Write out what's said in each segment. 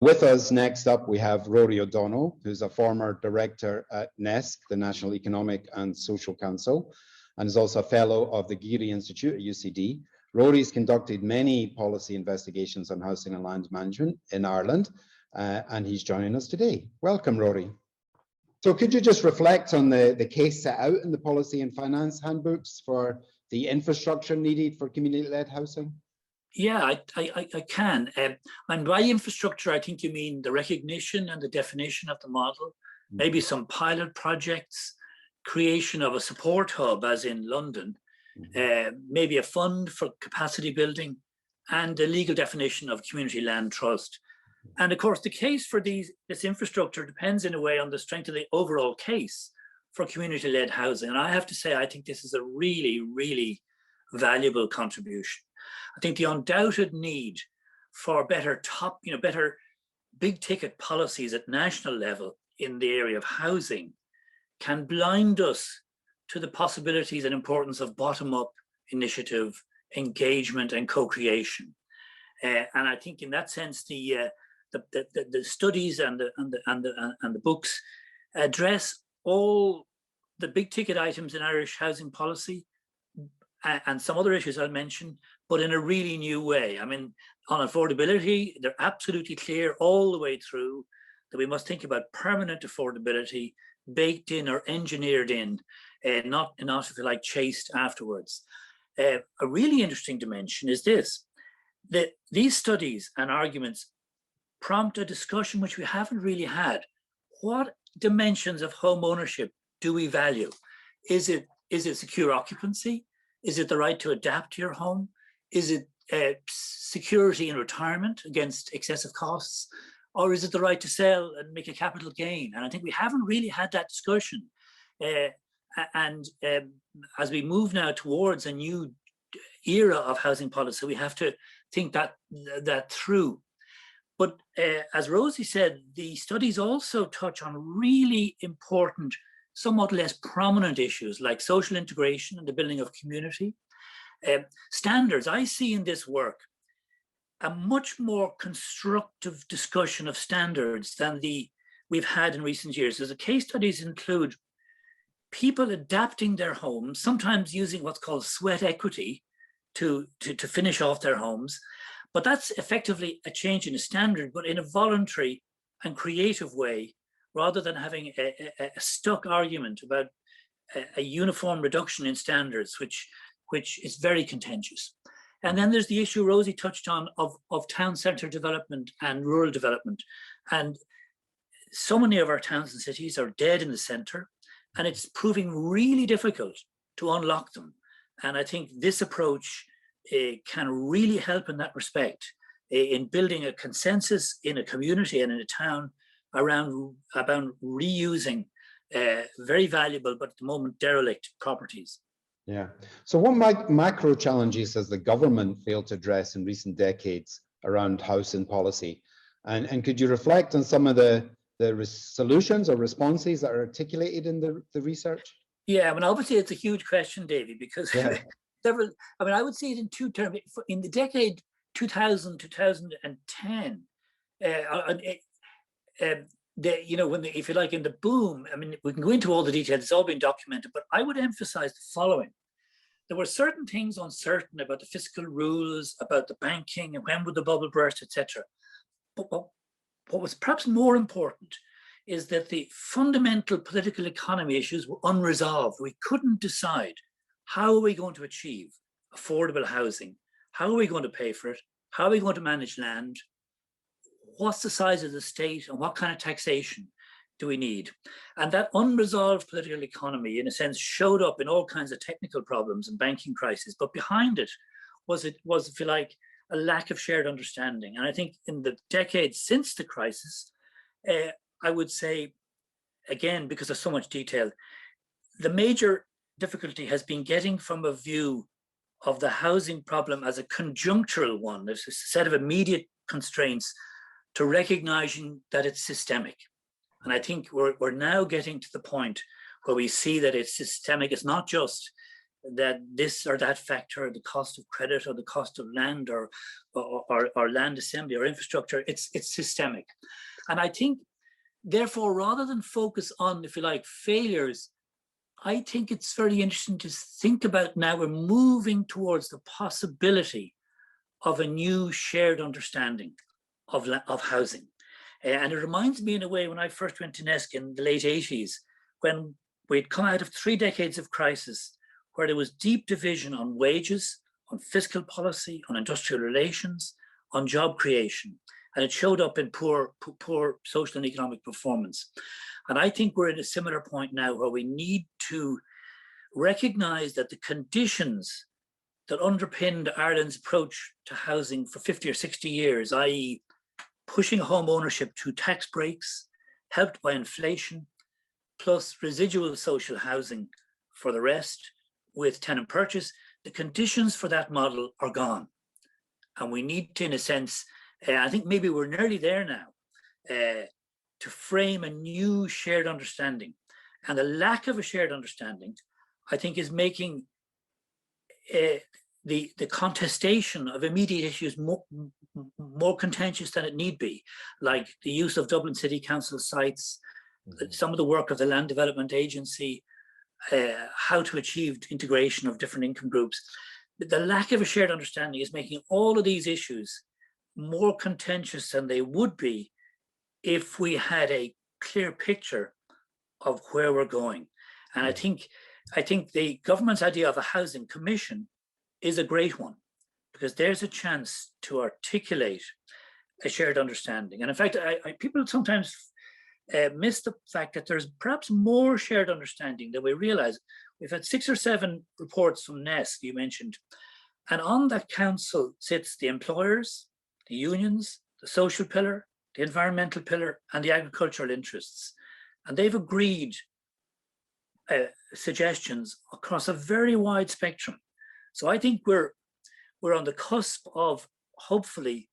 With us next up, we have Rory O'Donnell, who's a former director at NESC, the National Economic and Social Council, and is also a fellow of the Geary Institute at UCD. Rory's conducted many policy investigations on housing and land management in Ireland, and he's joining us today. Welcome, Rory. So could you just reflect on the case set out in the policy and finance handbooks for the infrastructure needed for community-led housing? Yeah, I can. And by infrastructure, I think you mean the recognition and the definition of the model, maybe some pilot projects, creation of a support hub, as in London, maybe a fund for capacity building, and the legal definition of community land trust. And of course, the case for this infrastructure depends in a way on the strength of the overall case for community-led housing. And I have to say, I think this is a really, really valuable contribution. I think the undoubted need for better big ticket policies at national level in the area of housing can blind us to the possibilities and importance of bottom-up initiative, engagement, and co-creation. And I think in that sense, the studies and the books address all the big ticket items in Irish housing policy and some other issues I'll mention, but in a really new way. I mean, on affordability, they're absolutely clear all the way through that we must think about permanent affordability, baked in or engineered in, not if you like, chased afterwards. A really interesting dimension is this, that these studies and arguments prompt a discussion which we haven't really had. What dimensions of home ownership do we value? Is it secure occupancy? Is it the right to adapt to your home? Is it security in retirement against excessive costs? Or is it the right to sell and make a capital gain? And I think we haven't really had that discussion. As we move now towards a new era of housing policy, we have to think that through. But as Rosie said, the studies also touch on really important, somewhat less prominent issues like social integration and the building of community. Standards, I see in this work a much more constructive discussion of standards than we've had in recent years. As the case studies include people adapting their homes, sometimes using what's called sweat equity to finish off their homes. But that's effectively a change in a standard, but in a voluntary and creative way, rather than having a stuck argument about a uniform reduction in standards, which is very contentious. And then there's the issue Rosie touched on of town centre development and rural development. And so many of our towns and cities are dead in the centre, and it's proving really difficult to unlock them. And I think this approach can really help in that respect, in building a consensus in a community and in a town about reusing very valuable, but at the moment derelict properties. Yeah. So what macro challenges has the government failed to address in recent decades around housing policy? And could you reflect on some of the solutions or responses that are articulated in the research? Yeah, I mean, obviously it's a huge question, Davy, because I would see it in two terms. In the decade 2000, 2010, if you like, in the boom, I mean, we can go into all the details, it's all been documented, but I would emphasize the following. There were certain things uncertain about the fiscal rules, about the banking, and when would the bubble burst, etc. But what was perhaps more important is that the fundamental political economy issues were unresolved. We couldn't decide, how are we going to achieve affordable housing? How are we going to pay for it? How are we going to manage land? What's the size of the state and what kind of taxation do we need? And that unresolved political economy, in a sense, showed up in all kinds of technical problems and banking crises. But behind it was, if you like, a lack of shared understanding. And I think in the decades since the crisis, I would say, again, because there's so much detail, the major difficulty has been getting from a view of the housing problem as a conjunctural one. There's a set of immediate constraints to recognizing that it's systemic. And I think we're now getting to the point where we see that it's systemic. It's not just that this or that factor, the cost of credit or the cost of land or land assembly or infrastructure, it's systemic. And I think, therefore, rather than focus on, if you like, failures, I think it's very interesting to think about now we're moving towards the possibility of a new shared understanding of housing. And it reminds me in a way when I first went to NESC in the late 80s, when we'd come out of 3 decades of crisis, where there was deep division on wages, on fiscal policy, on industrial relations, on job creation. And it showed up in poor social and economic performance. And I think we're at a similar point now where we need to recognize that the conditions that underpinned Ireland's approach to housing for 50 or 60 years, i.e. pushing home ownership to tax breaks, helped by inflation, plus residual social housing for the rest with tenant purchase, the conditions for that model are gone. And we need to, in a sense, I think maybe we're nearly there now, to frame a new shared understanding. And the lack of a shared understanding, I think, is making the contestation of immediate issues more contentious than it need be, like the use of Dublin City Council sites, some of the work of the Land Development Agency, how to achieve integration of different income groups. The lack of a shared understanding is making all of these issues more contentious than they would be if we had a clear picture of where we're going. And I think the government's idea of a housing commission is a great one, because there's a chance to articulate a shared understanding. And in fact, people sometimes miss the fact that there's perhaps more shared understanding than we realize. We've had 6 or 7 reports from NESC, you mentioned, and on that council sits the employers, the unions, the social pillar, the environmental pillar, and the agricultural interests. And they've agreed suggestions across a very wide spectrum. So I think we're on the cusp of hopefully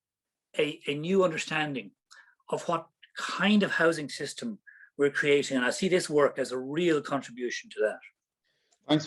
a new understanding of what kind of housing system we're creating. And I see this work as a real contribution to that.